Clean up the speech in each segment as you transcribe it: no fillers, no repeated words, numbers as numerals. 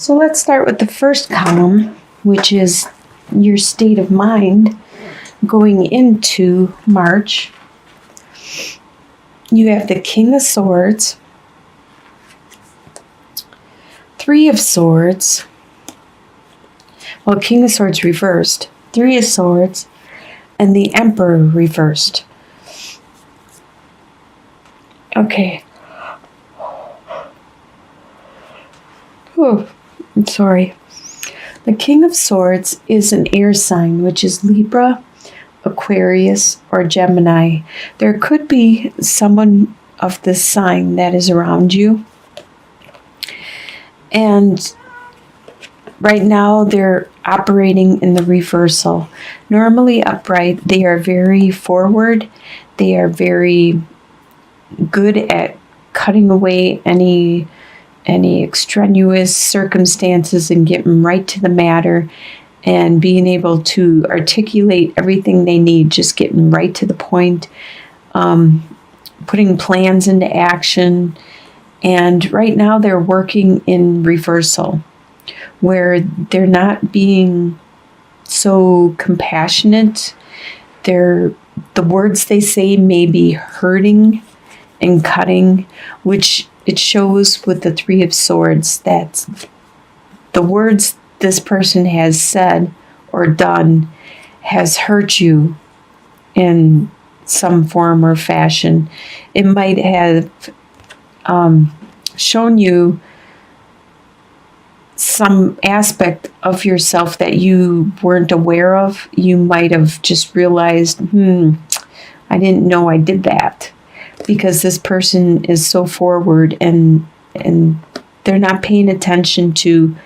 So let's start with the first column, which is your state of mind going into March. You have the King of Swords, Three of Swords, well, King of Swords reversed, Three of Swords, and the Emperor reversed. Okay. Oh, I'm sorry. The King of Swords is an air sign, which is Libra, Aquarius, or Gemini. There could be someone of this sign that is around you. And right now they're operating in the reversal. Normally upright, they are very forward. They are very good at cutting away any extraneous circumstances and getting right to the matter and being able to articulate everything they need, just getting right to the point, putting plans into action. And right now they're working in reversal, where they're not being so compassionate. The words they say may be hurting and cutting, which it shows with the Three of Swords that the words this person has said or done has hurt you in some form or fashion. It might have shown you some aspect of yourself that you weren't aware of. You might have just realized, I didn't know I did that, because this person is so forward and they're not paying attention to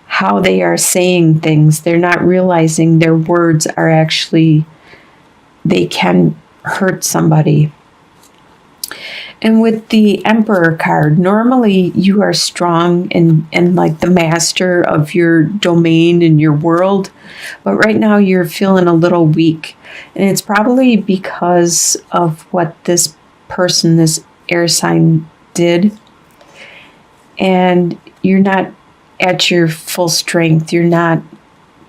how they are saying things. They're not realizing their words are actually, they can hurt somebody. And with the Emperor card, normally you are strong and like the master of your domain and your world, but right now you're feeling a little weak. And it's probably because of what this person, this air sign, did. And you're not at your full strength. You're not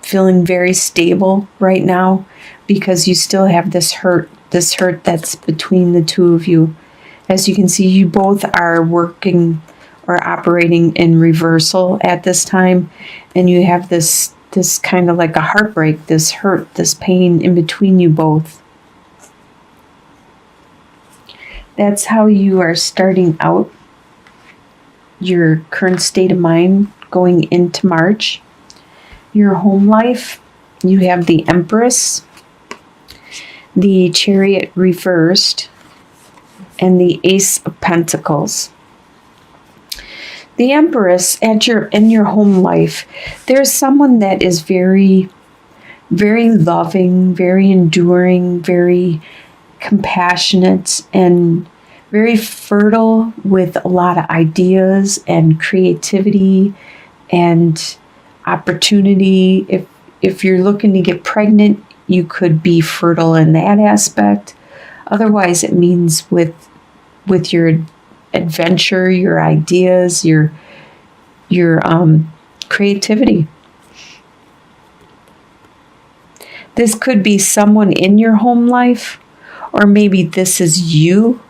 feeling very stable right now because you still have this hurt that's between the two of you. As you can see, you both are working or operating in reversal at this time, and you have this kind of like a heartbreak, this hurt, this pain in between you both. That's how you are starting out your current state of mind going into March. Your home life, you have the Empress, the Chariot reversed, and the Ace of Pentacles. The Empress in your home life, there's someone that is very, very loving, very enduring, very compassionate, and very fertile with a lot of ideas and creativity and opportunity. If you're looking to get pregnant, you could be fertile in that aspect. Otherwise, it means with your adventure, your ideas, your creativity. This could be someone in your home life, or maybe this is you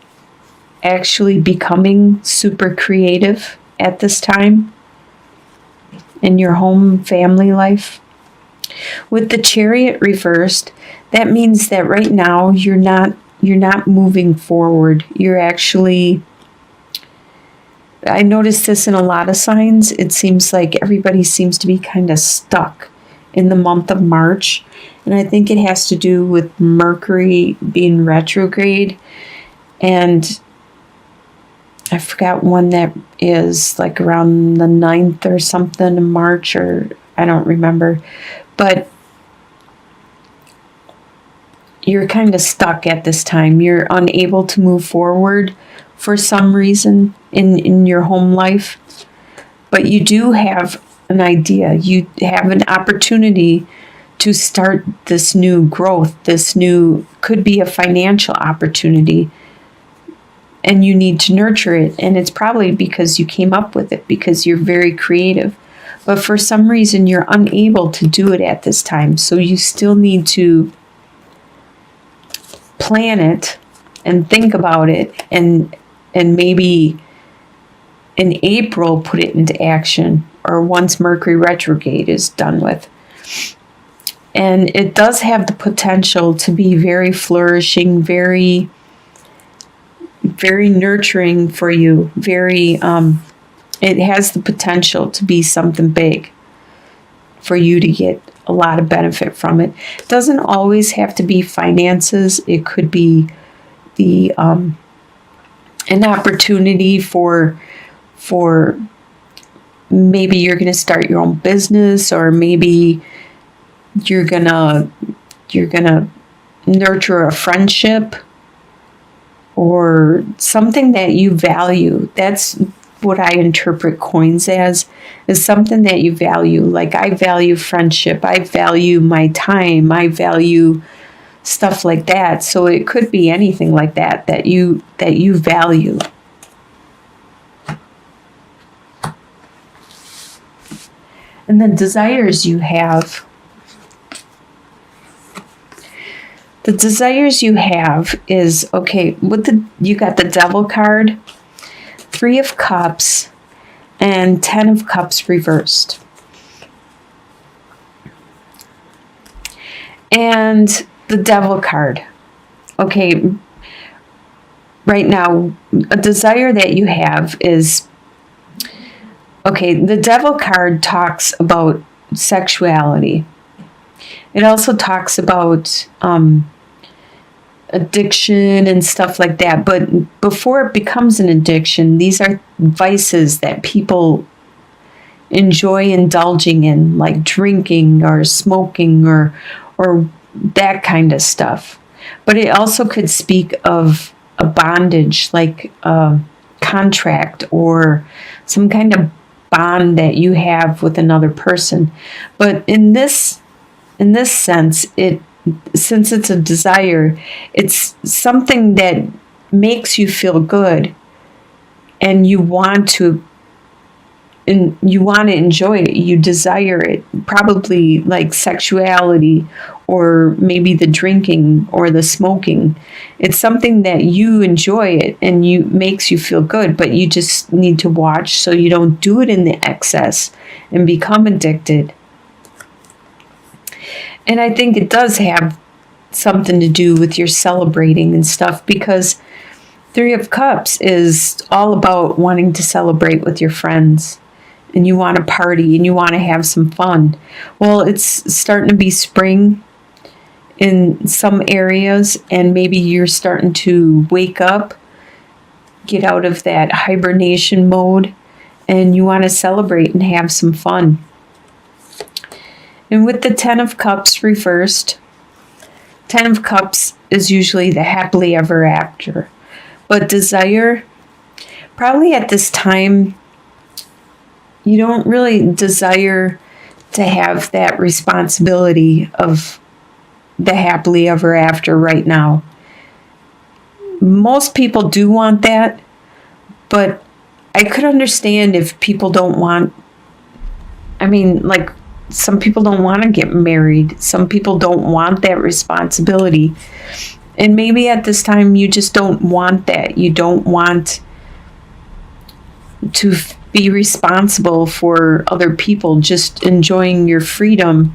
actually becoming super creative at this time in your home family life. With the Chariot reversed, that means that right now you're not moving forward. You're actually, I noticed this in a lot of signs. It seems like everybody seems to be kind of stuck in the month of March. And I think it has to do with Mercury being retrograde. And I forgot one that is like around the 9th or something in March, or I don't remember. But you're kind of stuck at this time. You're unable to move forward for some reason in your home life. But you do have an idea. You have an opportunity to start this new growth. This new could be a financial opportunity. And you need to nurture it. And it's probably because you came up with it, because you're very creative. but for some reason you're unable to do it at this time. So you still need to plan it and think about it, and maybe in April put it into action, or once Mercury retrograde is done with. And it does have the potential to be very flourishing, very, very nurturing for you. It has the potential to be something big for you to get a lot of benefit from it. It doesn't always have to be finances. It could be an opportunity for maybe you're going to start your own business, or maybe you're gonna nurture a friendship or something that you value. That's what I interpret coins as, is something that you value. Like, I value friendship, I value my time, I value stuff like that. So it could be anything like that you value. And the desires you have. The desires you have is, okay, you got the Devil card, 3 of Cups, and 10 of Cups reversed. And the Devil card. Okay, right now, a desire that you have is, okay, the Devil card talks about sexuality. It also talks about addiction and stuff like that. But before it becomes an addiction, these are vices that people enjoy indulging in, like drinking or smoking or that kind of stuff. But it also could speak of a bondage, like a contract or some kind of bond that you have with another person. But in this sense, since it's a desire, it's something that makes you feel good, and you want to enjoy it. You desire it, probably like sexuality, or maybe the drinking or the smoking. It's something that you enjoy it and makes you feel good, but you just need to watch so you don't do it in the excess and become addicted. And I think it does have something to do with your celebrating and stuff, because 3 of Cups is all about wanting to celebrate with your friends, and you want to party and you want to have some fun. Well, it's starting to be spring in some areas, and maybe you're starting to wake up, get out of that hibernation mode, and you want to celebrate and have some fun. And with the 10 of Cups reversed, 10 of Cups is usually the happily ever after. But desire, probably at this time, you don't really desire to have that responsibility of the happily ever after right now. Most people do want that, but I could understand if people don't want, like, some people don't want to get married. Some people don't want that responsibility. And maybe at this time you just don't want that. You don't want to be responsible for other people, just enjoying your freedom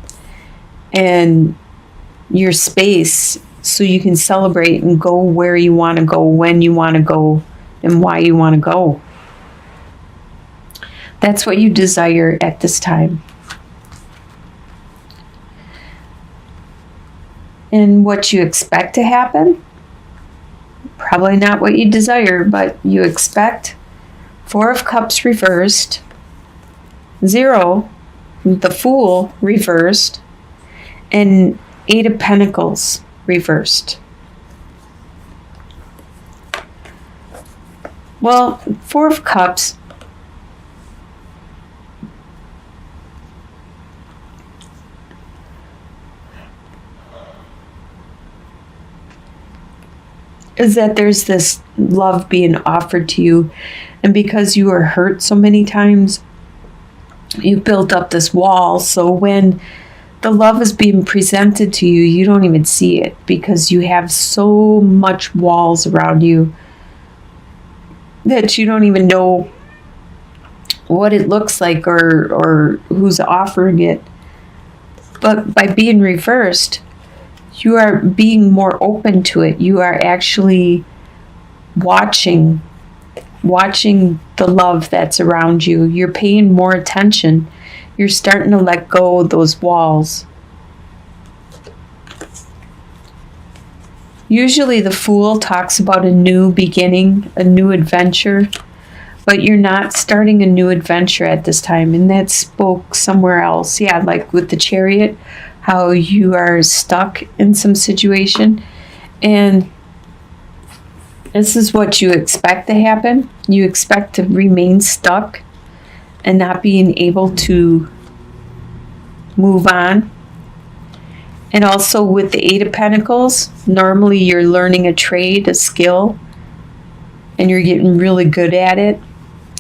and your space so you can celebrate and go where you want to go, when you want to go, and why you want to go. That's what you desire at this time. And what you expect to happen? Probably not what you desire, but you expect 4 of Cups reversed, 0, the Fool reversed, and 8 of Pentacles reversed. Well, 4 of Cups, is that there's this love being offered to you, and because you were hurt so many times, You've built up this wall, so when the love is being presented to you, you don't even see it because you have so much walls around you that you don't even know what it looks like or who's offering it. But by being reversed, you are being more open to it. You are actually watching the love that's around you. You're paying more attention. You're starting to let go of those walls. Usually the Fool talks about a new beginning, a new adventure, but you're not starting a new adventure at this time, and that spoke somewhere else. Yeah, like with the Chariot, how you are stuck in some situation, and this is what you expect to happen. You expect to remain stuck and not being able to move on. And also with the Eight of Pentacles, normally you're learning a trade, a skill, and you're getting really good at it,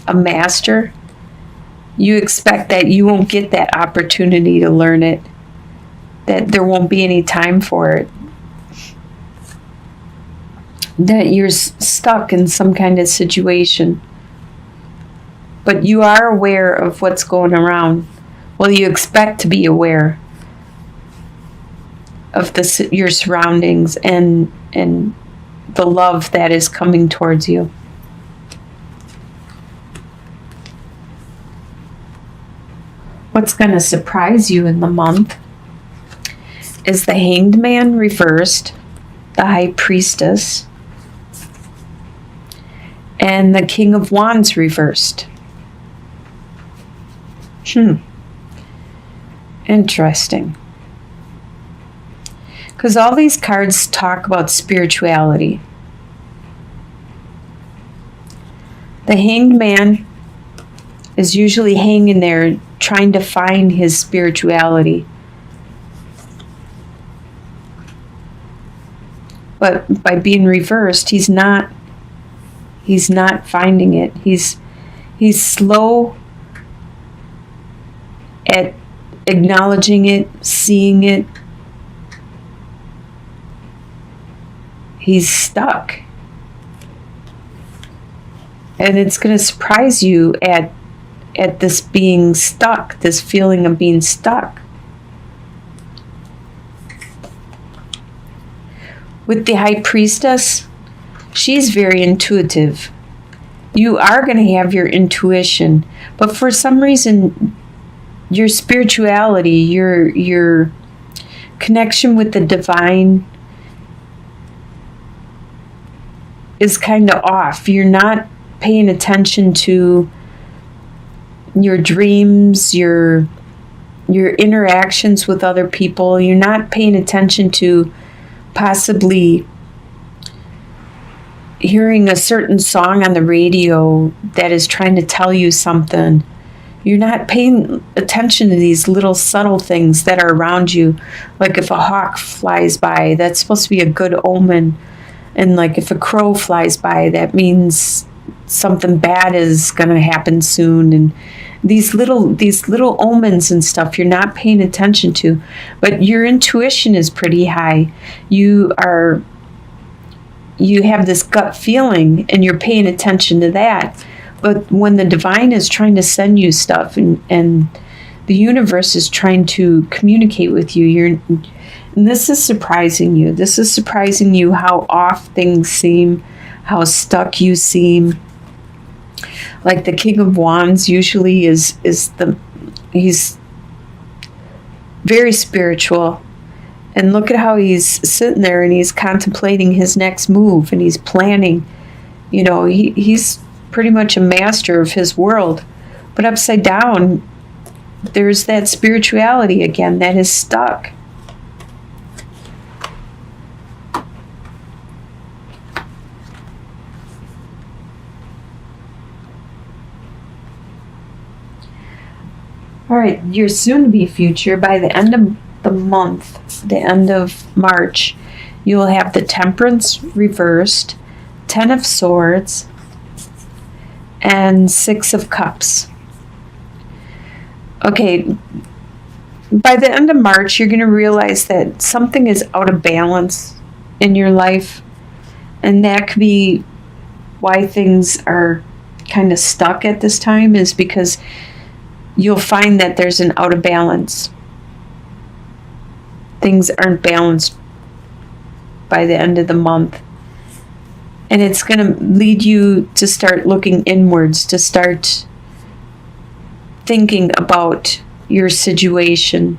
a master. You expect that you won't get that opportunity to learn it, that there won't be any time for it, that you're stuck in some kind of situation. But you are aware of what's going around. Well, you expect to be aware of your surroundings and the love that is coming towards you. What's going to surprise you in the month is the Hanged Man reversed, the High Priestess, and the King of Wands reversed. Interesting. Because all these cards talk about spirituality. The Hanged Man is usually hanging there trying to find his spirituality. But by being reversed, he's not finding it. He's slow at acknowledging it, seeing it. He's stuck. And it's going to surprise you at this being stuck, this feeling of being stuck. With the High Priestess, she's very intuitive. You are going to have your intuition, but for some reason, your spirituality, your connection with the divine is kind of off. You're not paying attention to your dreams, your interactions with other people. You're not paying attention to possibly hearing a certain song on the radio that is trying to tell you something. You're not paying attention to these little subtle things that are around you. Like if a hawk flies by, that's supposed to be a good omen. And like if a crow flies by, that means something bad is going to happen soon. And these little omens and stuff you're not paying attention to. But your intuition is pretty high. You have this gut feeling and you're paying attention to that. But when the divine is trying to send you stuff and the universe is trying to communicate with you, and this is surprising you. This is surprising you how off things seem, how stuck you seem. Like the King of Wands usually he's very spiritual. And look at how he's sitting there and he's contemplating his next move and he's planning. You know, he's pretty much a master of his world. But upside down, there's that spirituality again that is stuck. All right, your soon-to-be future, by the end of the month, the end of March, you will have the Temperance reversed, 10 of Swords, and 6 of Cups. Okay, by the end of March, you're going to realize that something is out of balance in your life. And that could be why things are kind of stuck at this time, is because you'll find that there's an out of balance. Things aren't balanced by the end of the month. And it's going to lead you to start looking inwards, to start thinking about your situation.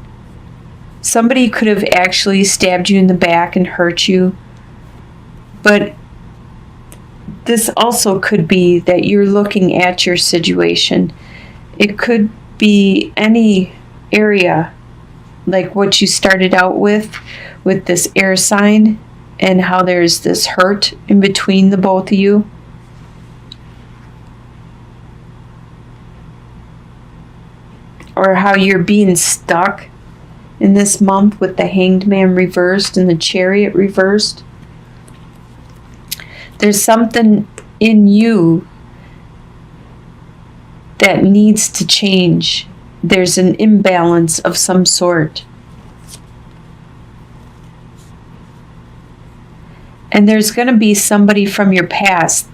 Somebody could have actually stabbed you in the back and hurt you. But this also could be that you're looking at your situation. It could be any area, like what you started out with this air sign, and how there's this hurt in between the both of you. Or how you're being stuck in this month with the Hanged Man reversed and the Chariot reversed. There's something in you that needs to change. There's an imbalance of some sort. And there's going to be somebody from your past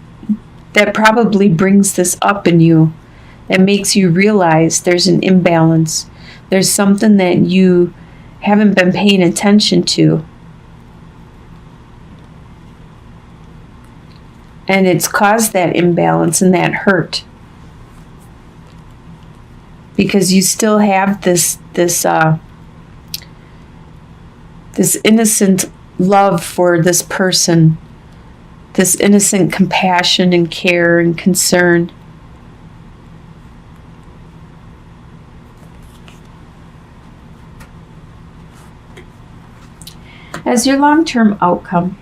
that probably brings this up in you and makes you realize there's an imbalance. There's something that you haven't been paying attention to. And it's caused that imbalance and that hurt. Because you still have this innocent love for this person, this innocent compassion and care and concern. As your long-term outcome,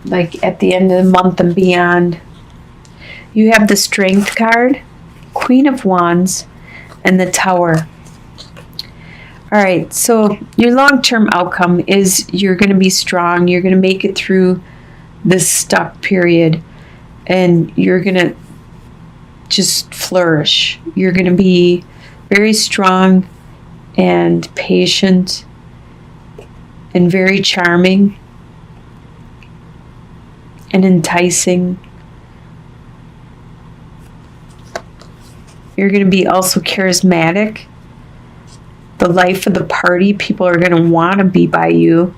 like at the end of the month and beyond, you have the Strength card, Queen of Wands, and the Tower. All right, so your long-term outcome is you're going to be strong. You're going to make it through this stuck period, and you're going to just flourish. You're going to be very strong and patient and very charming and enticing. You're going to be also charismatic. The life of the party, people are going to want to be by you.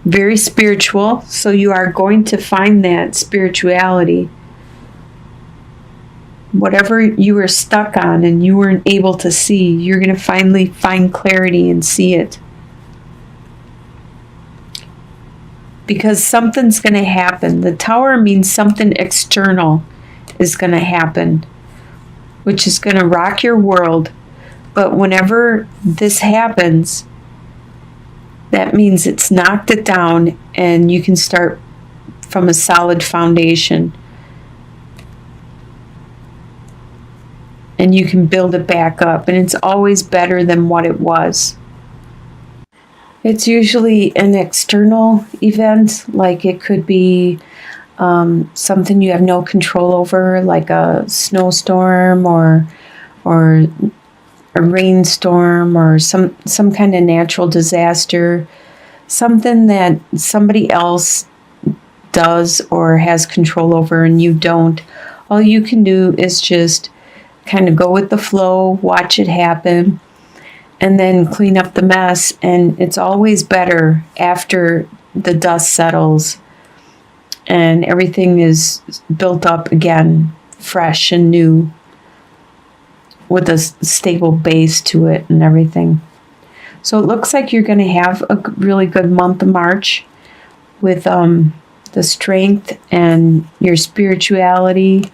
Very spiritual, so you are going to find that spirituality. Whatever you were stuck on and you weren't able to see, you're going to finally find clarity and see it. Because something's going to happen. The Tower means something external is going to happen, which is going to rock your world. But whenever this happens, that means it's knocked it down and you can start from a solid foundation. And you can build it back up. And it's always better than what it was. It's usually an external event, like it could be something you have no control over, like a snowstorm or a rainstorm or some kind of natural disaster, something that somebody else does or has control over and you don't. All you can do is just kind of go with the flow, watch it happen, and then clean up the mess. And it's always better after the dust settles and everything is built up again, fresh and new, with a stable base to it and everything. So it looks like you're going to have a really good month of March with the strength and your spirituality